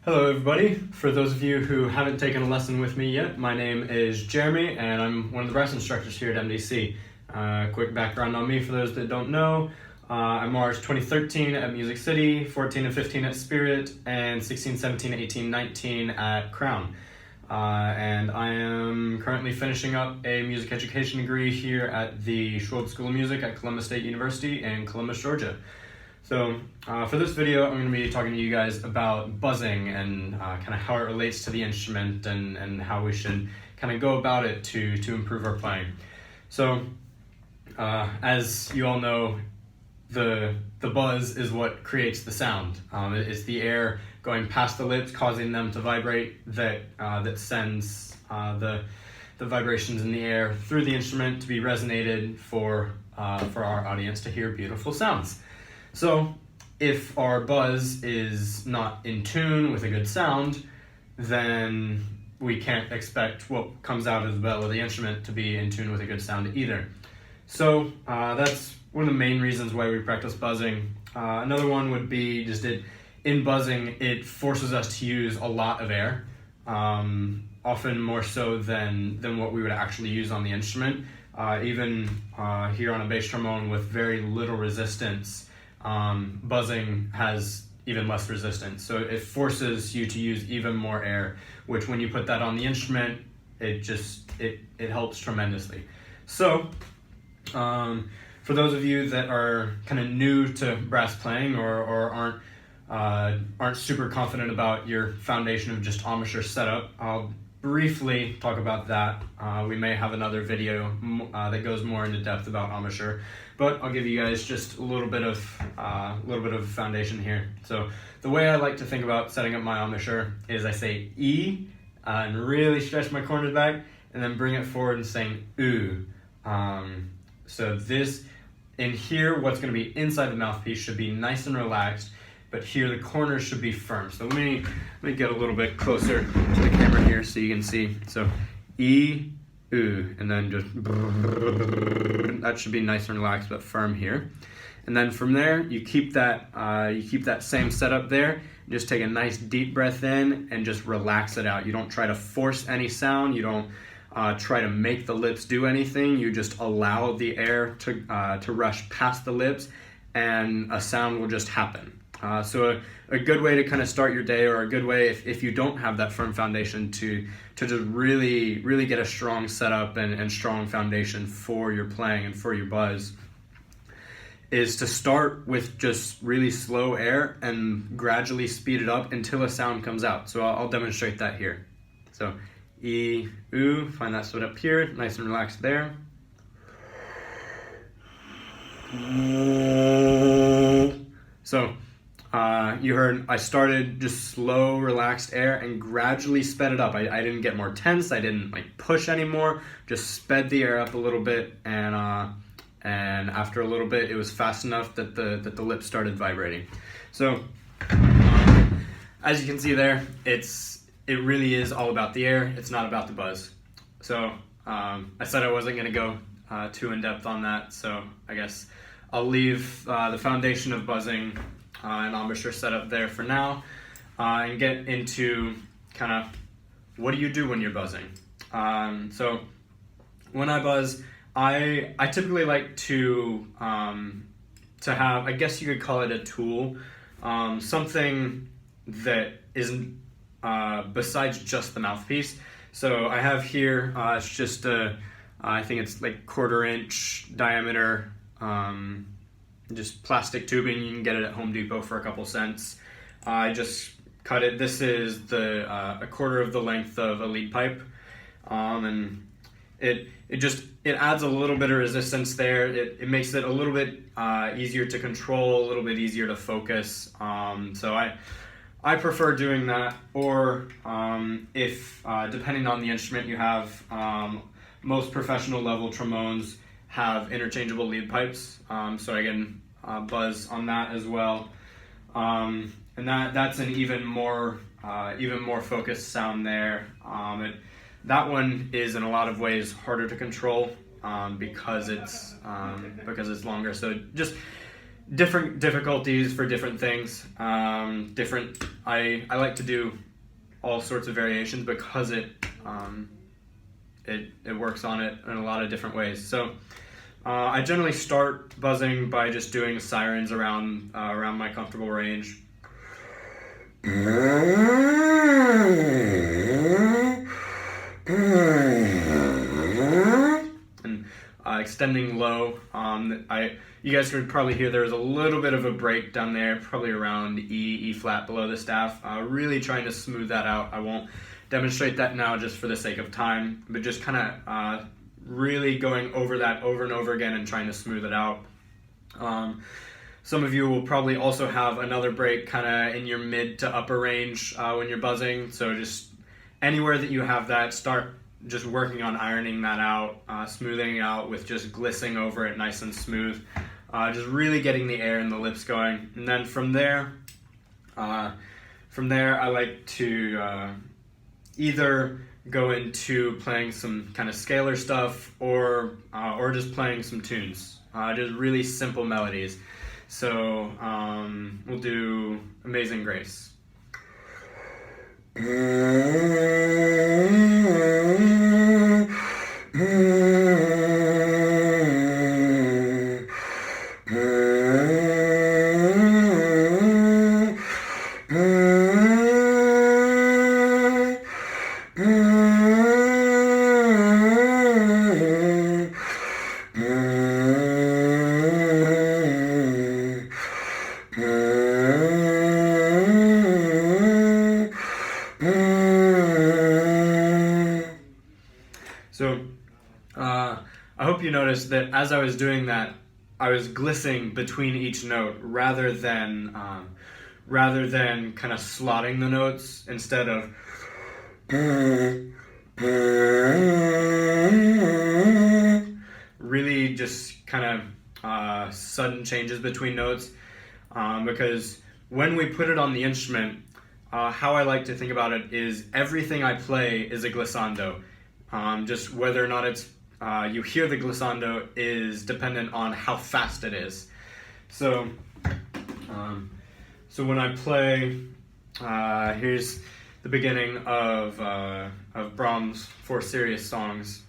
Hello everybody. For those of you who haven't taken a lesson with me yet, my name is Jeremy and I'm one of the brass instructors here at MDC. Quick background on me for those that don't know. I marched 2013 at Music City, 14 and 15 at Spirit, and 16, 17, 18, 19 at Crown. And I am currently finishing up a music education degree here at the Schwab School of Music at Columbus State University in Columbus, Georgia. So for this video, I'm going to be talking to you guys about buzzing and kind of how it relates to the instrument and how we should kind of go about it to improve our playing. So as you all know, the buzz is what creates the sound. It's the air going past the lips, causing them to vibrate, that sends the vibrations in the air through the instrument to be resonated for our audience to hear beautiful sounds. So if our buzz is not in tune with a good sound, then we can't expect what comes out of the bell of the instrument to be in tune with a good sound either. So that's one of the main reasons why we practice buzzing. Another one would be just that in buzzing, it forces us to use a lot of air, often more so than what we would actually use on the instrument. Even here on a bass trombone with very little resistance, buzzing has even less resistance. So it forces you to use even more air, which when you put that on the instrument, it helps tremendously. So for those of you that are kind of new to brass playing or aren't super confident about your foundation of just embouchure setup, I'll briefly talk about that. We may have another video that goes more into depth about embouchure, but I'll give you guys just a little bit of foundation here. So the way I like to think about setting up my embouchure is I say E and really stretch my corners back, and then bring it forward and saying oo. So this in here, what's going to be inside the mouthpiece should be nice and relaxed, but here the corners should be firm. So let me get a little bit closer to the camera here so you can see. So E, oo, and then just that should be nice and relaxed but firm here. And then from there, you keep that same setup there. Just take a nice deep breath in and just relax it out. You don't try to force any sound. You don't try to make the lips do anything. You just allow the air to rush past the lips, and a sound will just happen. So a good way to kind of start your day, or a good way if you don't have that firm foundation to just really get a strong setup and strong foundation for your playing and for your buzz, is to start with just really slow air and gradually speed it up until a sound comes out. So I'll demonstrate that here. So E, oo, find that split up here, nice and relaxed there. So you heard I started just slow, relaxed air and gradually sped it up. I didn't get more tense. I didn't push anymore. Just sped the air up a little bit, and after a little bit, it was fast enough that the lips started vibrating. So as you can see there, it really is all about the air. It's not about the buzz. So I said I wasn't going to go too in depth on that. So I guess I'll leave the foundation of buzzing and embouchure setup there for now, and get into kind of what do you do when you're buzzing. So when I buzz, I typically like to have, I guess you could call it a tool, something that isn't besides just the mouthpiece. So I have here, it's just I think it's like 1/4 inch diameter, just plastic tubing. You can get it at Home Depot for a couple cents. I just cut it. This is a 1/4 of the length of a lead pipe, and it adds a little bit of resistance there. It makes it a little bit easier to control, a little bit easier to focus. So I prefer doing that, or if depending on the instrument you have, most professional level trombones have interchangeable lead pipes, so I can buzz on that as well, and that's an even more focused sound there. That one is in a lot of ways harder to control because it's longer. So just different difficulties for different things. I like to do all sorts of variations because it works on it in a lot of different ways. So I generally start buzzing by just doing sirens around my comfortable range. And extending low. You guys could probably hear there's a little bit of a break down there, probably around E flat below the staff. Really trying to smooth that out. I won't demonstrate that now just for the sake of time, but just kind of really going over that over and over again and trying to smooth it out. Some of you will probably also have another break kind of in your mid to upper range when you're buzzing. So just anywhere that you have that, start just working on ironing that out, smoothing it out with just glissing over it nice and smooth. Just really getting the air in the lips going. And then from there I like to either go into playing some kind of scalar stuff or just playing some tunes, just really simple melodies. So we'll do Amazing Grace. So I hope you noticed that as I was doing that, I was glissing between each note rather than kind of slotting the notes instead of really just kind of sudden changes between notes, because when we put it on the instrument, how I like to think about it is everything I play is a glissando. Just whether or not it's you hear the glissando is dependent on how fast it is. So when I play, here's the beginning of Brahms' Four Serious Songs.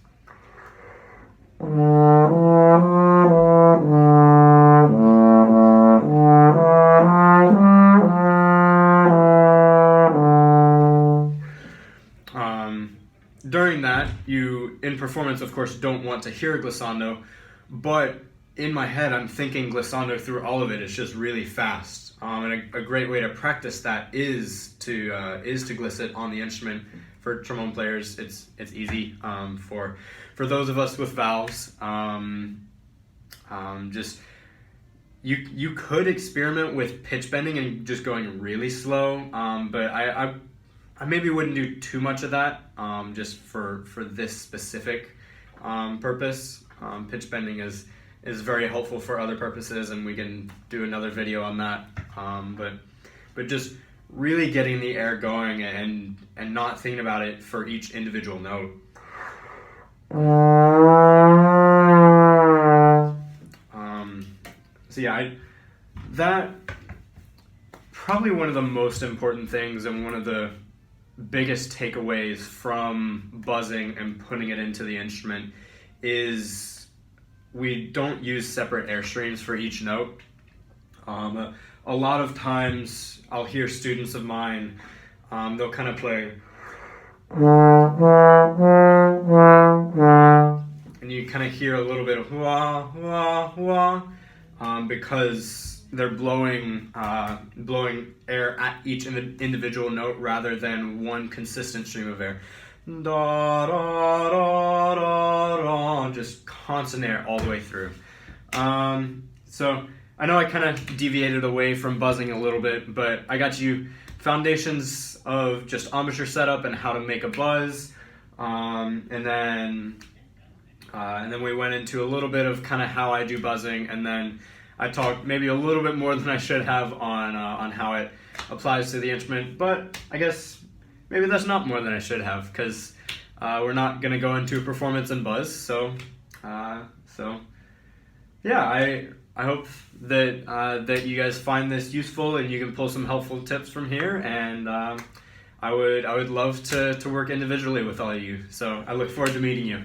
During that, you, in performance, of course, don't want to hear a glissando, but in my head, I'm thinking glissando through all of it. It's just really fast. And a great way to practice that is to gliss it on the instrument. For trombone players, it's easy. For those of us with valves, just you could experiment with pitch bending and just going really slow, but I maybe wouldn't do too much of that, just for this specific purpose. Pitch bending is very helpful for other purposes, and we can do another video on that. But just really getting the air going and not thinking about it for each individual note. So yeah, that probably one of the most important things and one of the biggest takeaways from buzzing and putting it into the instrument is we don't use separate air streams for each note. A lot of times I'll hear students of mine, they'll kind of play, and you kind of hear a little bit of wah, wah, wah, because they're blowing air at each individual note rather than one consistent stream of air. Da, da, da, da, da, just constant air all the way through. So I know I kind of deviated away from buzzing a little bit, but I got you foundations of just embouchure setup and how to make a buzz, and then we went into a little bit of kind of how I do buzzing, and then I talked maybe a little bit more than I should have on how it applies to the instrument, but I guess maybe that's not more than I should have, because we're not going to go into performance and buzz. So yeah, I hope that that you guys find this useful and you can pull some helpful tips from here. And I would love to work individually with all of you. So I look forward to meeting you.